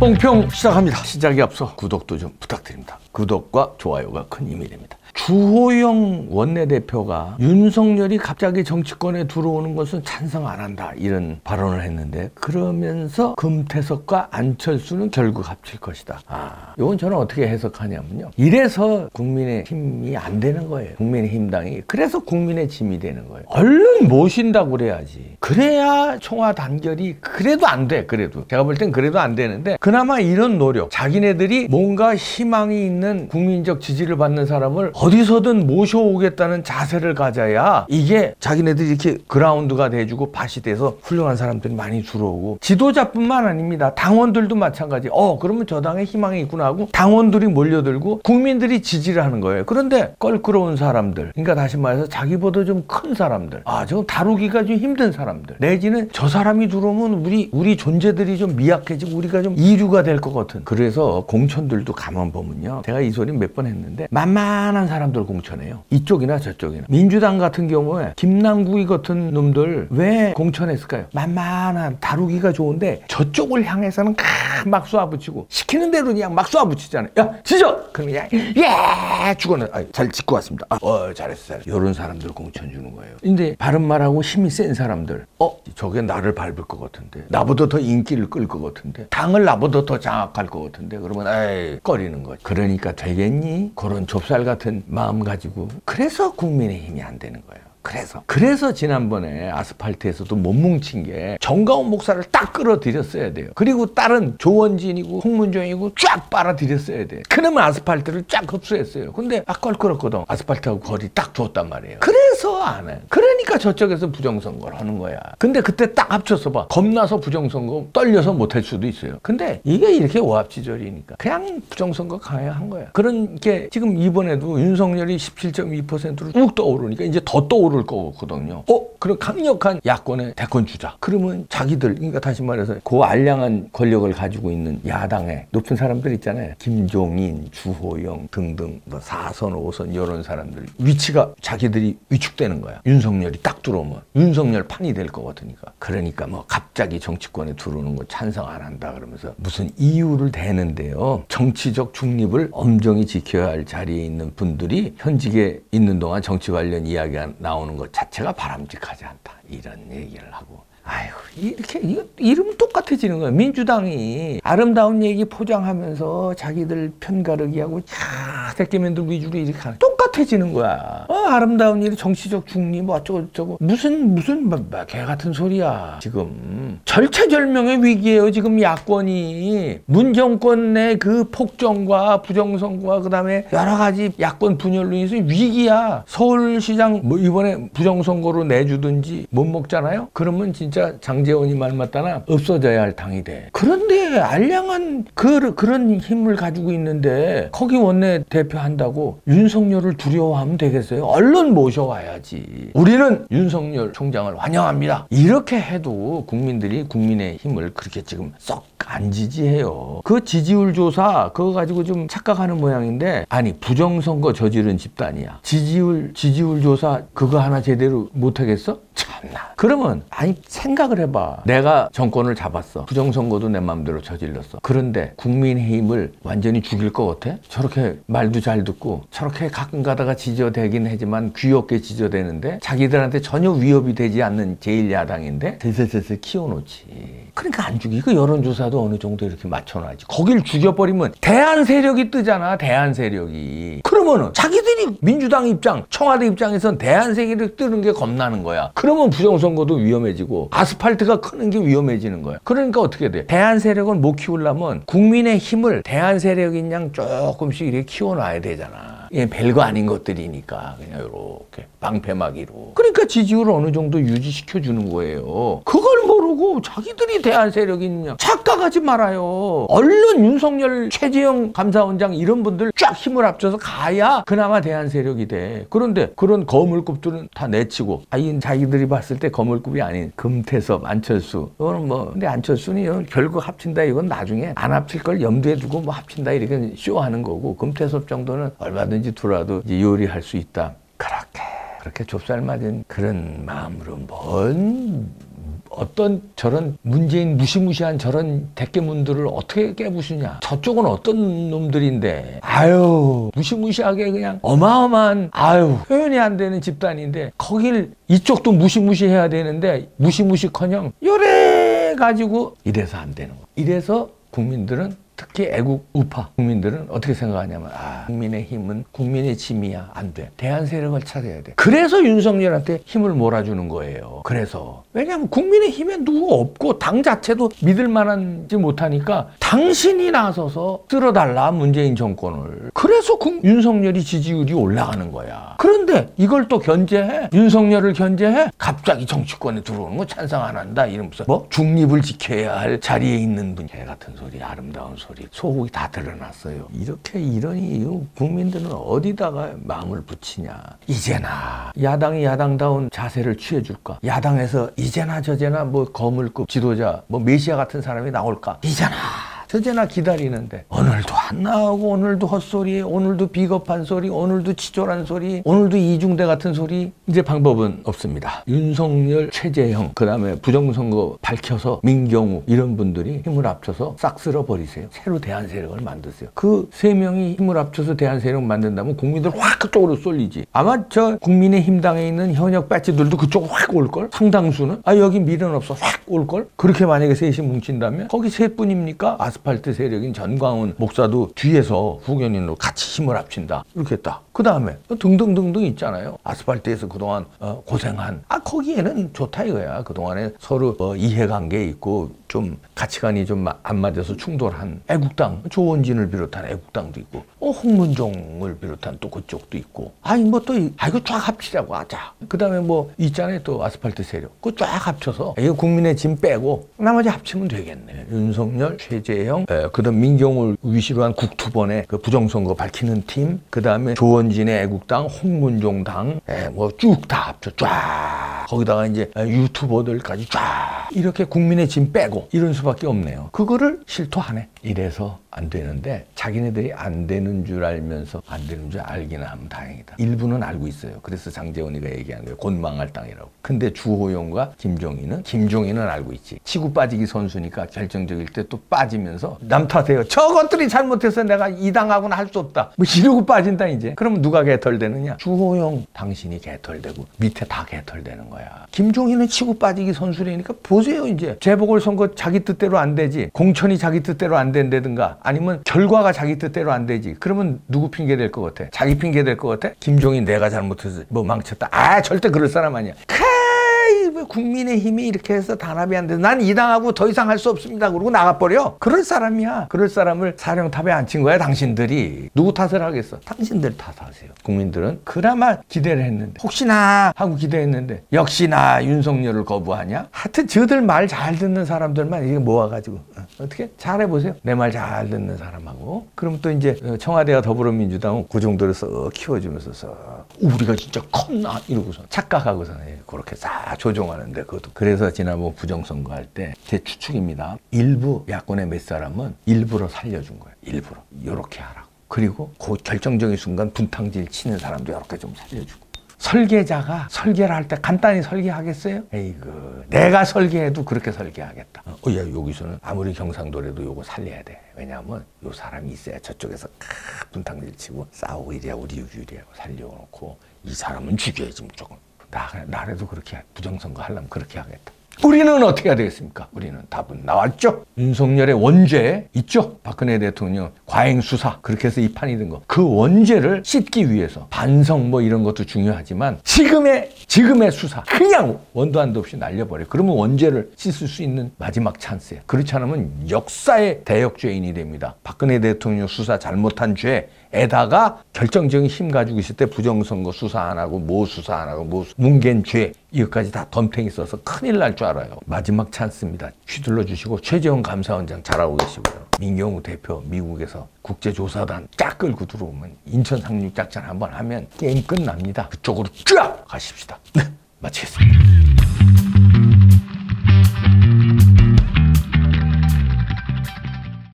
뽕평 시작합니다. 시작에 앞서 구독도 좀 부탁드립니다. 구독과 좋아요가 큰 힘이 됩니다. 주호영 원내대표가 윤석열이 갑자기 정치권에 들어오는 것은 찬성 안 한다 이런 발언을 했는데, 그러면서 금태섭과 안철수는 결국 합칠 것이다. 이건 저는 어떻게 해석하냐면요, 이래서 국민의힘이 안 되는 거예요. 국민의힘당이. 그래서 국민의 짐이 되는 거예요. 얼른 모신다고 그래야지. 그래야 총화 단결이 그래도 안 돼. 그래도 제가 볼 땐 그래도 안 되는데, 그나마 이런 노력, 자기네들이 뭔가 희망이 있는 국민적 지지를 받는 사람을 어디서든 모셔오겠다는 자세를 가져야 이게 자기네들이 이렇게 그라운드가 돼주고 밭이 돼서 훌륭한 사람들이 많이 들어오고, 지도자뿐만 아닙니다. 당원들도 마찬가지. 그러면 저 당에 희망이 있구나 하고 당원들이 몰려들고 국민들이 지지를 하는 거예요. 그런데 껄끄러운 사람들, 그러니까 다시 말해서 자기보다 좀 큰 사람들, 좀 다루기가 좀 힘든 사람들, 내지는 저 사람이 들어오면 우리 존재들이 좀 미약해지고 우리가 좀 이류가 될 것 같은, 그래서 공천들도 가만 보면요, 제가 이 소리 몇 번 했는데 만만한 사람들 공천해요. 이쪽이나 저쪽이나. 민주당 같은 경우에 김남국이 같은 놈들 왜 공천했을까요? 만만한, 다루기가 좋은데 저쪽을 향해서는 막 쏘아붙이고, 시키는 대로 그냥 막 쏘아붙이잖아요. 야 지져! 그럼 그냥 죽어는 잘 짓고 왔습니다. 잘했어. 이런 사람들 공천 주는 거예요. 근데 바른말하고 힘이 센 사람들, 저게 나를 밟을 것 같은데, 나보다 더 인기를 끌 것 같은데, 당을 나보다 더 장악할 것 같은데, 그러면 꺼리는 거지. 그러니까 되겠니? 그런 좁쌀 같은 마음 가지고. 그래서 국민의힘이 안 되는 거예요. 그래서 지난번에 아스팔트에서도 못 뭉친 게 정가운 목사를 딱 끌어들였어야 돼요. 그리고 다른 조원진이고 홍문종이고 쫙 빨아들였어야 돼. 그러면 아스팔트를 쫙 흡수했어요. 근데 껄끄럽거든. 아스팔트하고 거리 딱 두었단 말이에요. 그래서 안 해. 그러니까 저쪽에서 부정선거를 하는 거야. 근데 그때 딱 합쳐서 봐. 겁나서 부정선거 떨려서 못할 수도 있어요. 근데 이게 이렇게 오합지졸이니까 그냥 부정선거 강행한 거야. 그런 게 지금 이번에도 윤석열이 17.2%로 쭉 떠오르니까 이제 더 떠오를 거거든요. 그럼 강력한 야권의 대권 주자. 그러면 자기들, 그러니까 다시 말해서 그 알량한 권력을 가지고 있는 야당의 높은 사람들 있잖아요. 김종인, 주호영 등등 뭐 4선, 5선 이런 사람들 위치가 자기들이 위축되는 거야. 윤석열이 딱 들어오면 윤석열 판이 될 것 같으니까. 그러니까 뭐 갑자기 정치권에 들어오는 거 찬성 안 한다 그러면서 무슨 이유를 대는데요. 정치적 중립을 엄정히 지켜야 할 자리에 있는 분들이 현직에 있는 동안 정치 관련 이야기가 나오는 것 자체가 바람직하지 않다, 이런 얘기를 하고. 이렇게 이름 똑같아지는 거예요. 민주당이 아름다운 얘기 포장하면서 자기들 편가르기 하고 새끼맨들 위주로 이렇게 하는, 똑같아지는 거야. 아름다운 일이 정치적 중립 뭐 어쩌고 무슨 개 같은 소리야. 지금 절체절명의 위기예요. 지금 야권이 문 정권 내 그 폭정과 부정선거와 그다음에 여러 가지 야권 분열로 인해서 위기야. 서울시장 뭐 이번에 부정선거로 내주든지 못 먹잖아요. 그러면 진짜 장제원이 말 맞다나 없어져야 할 당이 돼. 그런데 알량한 그런 힘을 가지고 있는데 거기 원내 대표 한다고 윤석열을 두려워하면 되겠어요? 얼른 모셔와야지. 우리는 윤석열 총장을 환영합니다. 이렇게 해도 국민들이 국민의 힘을 그렇게 지금 썩 안 지지해요. 그 지지율 조사 그거 가지고 좀 착각하는 모양인데, 아니 부정선거 저지른 집단이야. 지지율 조사 그거 하나 제대로 못하겠어? 참나. 그러면 생각을 해봐. 내가 정권을 잡았어. 부정선거도 내 마음대로 저질렀어. 그런데 국민의힘을 완전히 죽일 것 같아? 저렇게 말도 잘 듣고 저렇게 가끔 가다가 지저대긴 하지만 귀엽게 지저대는데 자기들한테 전혀 위협이 되지 않는 제1야당인데 슬슬슬슬 키워놓지. 그러니까 안 죽이고 여론조사도 어느 정도 이렇게 맞춰놔야지. 거길 죽여버리면 대안 세력이 뜨잖아. 대안 세력이. 그러면은 자기들이 민주당 입장, 청와대 입장에선 대안 세력이 뜨는 게 겁나는 거야. 그러면 부정선거도 위험해지고 아스팔트가 크는 게 위험해지는 거야. 그러니까 어떻게 돼? 대안 세력은 못 키우려면 국민의 힘을 대안 세력인 양 조금씩 이렇게 키워놔야 되잖아. 별거 아닌 것들이니까 그냥 이렇게 방패막이로. 그러니까 지지율을 어느 정도 유지시켜주는 거예요. 그걸 모르고 자기들이 대안 세력이 있냐. 착각하지 말아요. 얼른 윤석열, 최재형 감사원장 이런 분들 쫙 힘을 합쳐서 가야 그나마 대안 세력이 돼. 그런데 그런 거물급들은 다 내치고, 자기들이 봤을 때 거물급이 아닌 금태섭, 안철수, 이거는 뭐, 근데 안철수는 결국 합친다 이건 나중에 안 합칠 걸 염두에 두고 뭐 합친다 이렇게 쇼하는 거고, 금태섭 정도는 얼마든지 들어와도 이제 요리할 수 있다. 그렇게 좁쌀 맞은 그런 마음으로 어떤 저런 문재인 무시무시한 저런 대깨문들을 어떻게 깨부수냐. 저쪽은 어떤 놈들인데 아유 무시무시하게 그냥 어마어마한 아유 표현이 안 되는 집단인데 거길 이쪽도 무시무시해야 되는데 무시무시커녕 요래 가지고 이래서 안 되는 거. 이래서 국민들은 특히 애국 우파 국민들은 어떻게 생각하냐면 국민의 힘은 국민의 짐이야. 안 돼. 대안 세력을 찾아야 돼. 그래서 윤석열한테 힘을 몰아주는 거예요. 그래서 왜냐하면 국민의 힘에 누구 없고 당 자체도 믿을 만하지 못하니까 당신이 나서서 쓸어달라 문재인 정권을. 그래서 윤석열이 지지율이 올라가는 거야. 그런데 이걸 또 견제해. 윤석열을 견제해. 갑자기 정치권에 들어오는 거 찬성 안 한다 이러면서 뭐 중립을 지켜야 할 자리에 있는 분. 개 같은 소리 아름다운 소리 소고기 다 드러났어요. 이렇게 이러니 국민들은 어디다가 마음을 붙이냐. 이제나 야당이 야당다운 자세를 취해줄까. 야당에서 이제나 저제나 뭐 거물급 지도자 뭐 메시아 같은 사람이 나올까. 이제나 저제나 기다리는데 오늘도 안 나오고 오늘도 헛소리 오늘도 비겁한 소리 오늘도 치졸한 소리 오늘도 이중대 같은 소리. 이제 방법은 없습니다. 윤석열 최재형 그다음에 부정선거 밝혀서 민경우 이런 분들이 힘을 합쳐서 싹 쓸어버리세요. 새로 대안세력을 만드세요. 그 세 명이 힘을 합쳐서 대안세력 만든다면 국민들 확 그쪽으로 쏠리지. 아마 저 국민의힘당에 있는 현역 배지들도 그쪽으로 확 올걸. 상당수는 여기 미련 없어 확 올걸. 그렇게 만약에 셋이 뭉친다면 거기 셋뿐입니까? 아스팔트 세력인 전광훈 목사도 뒤에서 후견인으로 같이 힘을 합친다. 이렇게 했다. 그 다음에 등등등등 있잖아요. 아스팔트에서 그동안 고생한 거기에는 좋다 이거야. 그동안에 서로 이해관계 있고 좀 가치관이 좀 안 맞아서 충돌한 애국당 조원진을 비롯한 애국당도 있고 홍문종을 비롯한 또 그쪽도 있고 뭐 또 이거 쫙 합치자고 하자. 그 다음에 뭐 있잖아요. 또 아스팔트 세력 그거 쫙 합쳐서 이거 국민의 짐 빼고 나머지 합치면 되겠네. 윤석열 최재형 그 다음 민경을 위시로 한 국투본의 그 부정선거 밝히는 팀 그 다음에 조원진의 애국당 홍문종당 뭐 쭉 다 합쳐 쫙 거기다가 이제 유튜버들까지 쫙 이렇게 국민의 짐 빼고 이런 수밖에 없네요. 그거를 실토하네. 이래서 안 되는데 자기네들이 안 되는 줄 알면서 안 되는 줄 알기는 하면 다행이다. 일부는 알고 있어요. 그래서 장제원이가 얘기한 거예요. 곧 망할 땅이라고. 근데 주호영과 김종인은 알고 있지. 치고 빠지기 선수니까 결정적일 때 또 빠지면서 남 탓해요. 저것들이 잘못해서 내가 이 당하고는 할 수 없다. 뭐 이러고 빠진다 이제. 그러면 누가 개털되느냐? 주호영 당신이 개털되고 밑에 다 개털되는 거야. 김종인은 치고 빠지기 선수라니까 보세요 이제. 재보궐선거 자기 뜻대로 안 되지. 공천이 자기 뜻대로 안 된다든가 아니면 결과가 자기 뜻대로 안 되지. 그러면 누구 핑계 될 것 같아? 자기 핑계 될 것 같아? 김종인 내가 잘못해서 뭐 망쳤다. 절대 그럴 사람 아니야. 왜 국민의힘이 이렇게 해서 단합이 안 돼? 난 이 당하고 더 이상 할 수 없습니다. 그러고 나가버려. 그럴 사람이야. 그럴 사람을 사령탑에 앉힌 거야 당신들이. 누구 탓을 하겠어? 당신들 탓하세요. 국민들은 그나마 기대를 했는데 혹시나 하고 기대했는데 역시나 윤석열을 거부하냐? 하여튼 저들 말 잘 듣는 사람들만 이게 모아가지고 어떻게? 잘해보세요. 내 말 잘 듣는 사람하고. 그럼 또 이제 청와대와 더불어민주당은 그 정도로 썩 키워주면서 우리가 진짜 컸나? 이러고서 착각하고서는 그렇게 싹 조종하는데 그것도. 그래서 지난번 부정선거 할 때 제 추측입니다. 일부 야권의 몇 사람은 일부러 살려준 거예요. 일부러. 요렇게 하라고. 그리고 그 결정적인 순간 분탕질 치는 사람도 이렇게 좀 살려주고. 설계자가 설계를 할 때 간단히 설계하겠어요? 에이그 내가 설계해도 그렇게 설계하겠다. 야 여기서는 아무리 경상도라도 요거 살려야 돼. 왜냐하면 요 사람이 있어야 저쪽에서 분탕질 치고 싸우고 이래야 우리 유리하고 살려놓고 이 사람은 죽여야지 무조건. 나라도 그렇게 부정선거 하려면 그렇게 하겠다. 우리는 어떻게 해야 되겠습니까? 우리는 답은 나왔죠. 윤석열의 원죄 있죠. 박근혜 대통령 과잉 수사 그렇게 해서 이 판이 든 거. 그 원죄를 씻기 위해서 반성 뭐 이런 것도 중요하지만 지금의 수사 그냥 원도 한도 없이 날려버려. 그러면 원죄를 씻을 수 있는 마지막 찬스예요. 그렇지 않으면 역사의 대역죄인이 됩니다. 박근혜 대통령 수사 잘못한 죄에다가 결정적인 힘 가지고 있을 때 부정선거 수사 안 하고 뭐 수사 안 하고 뭐 뭉갠 죄 이것까지 다 덤탱이 써서 큰일 날 줄 알아요. 마지막 찬스입니다. 휘둘러 주시고 최재형 감사원장 잘하고 계시고요. 민경우 대표 미국에서 국제조사단 쫙 끌고 들어오면 인천 상륙작전 한번 하면 게임 끝납니다. 그쪽으로 쫙 가십시다. 네, 마치겠습니다.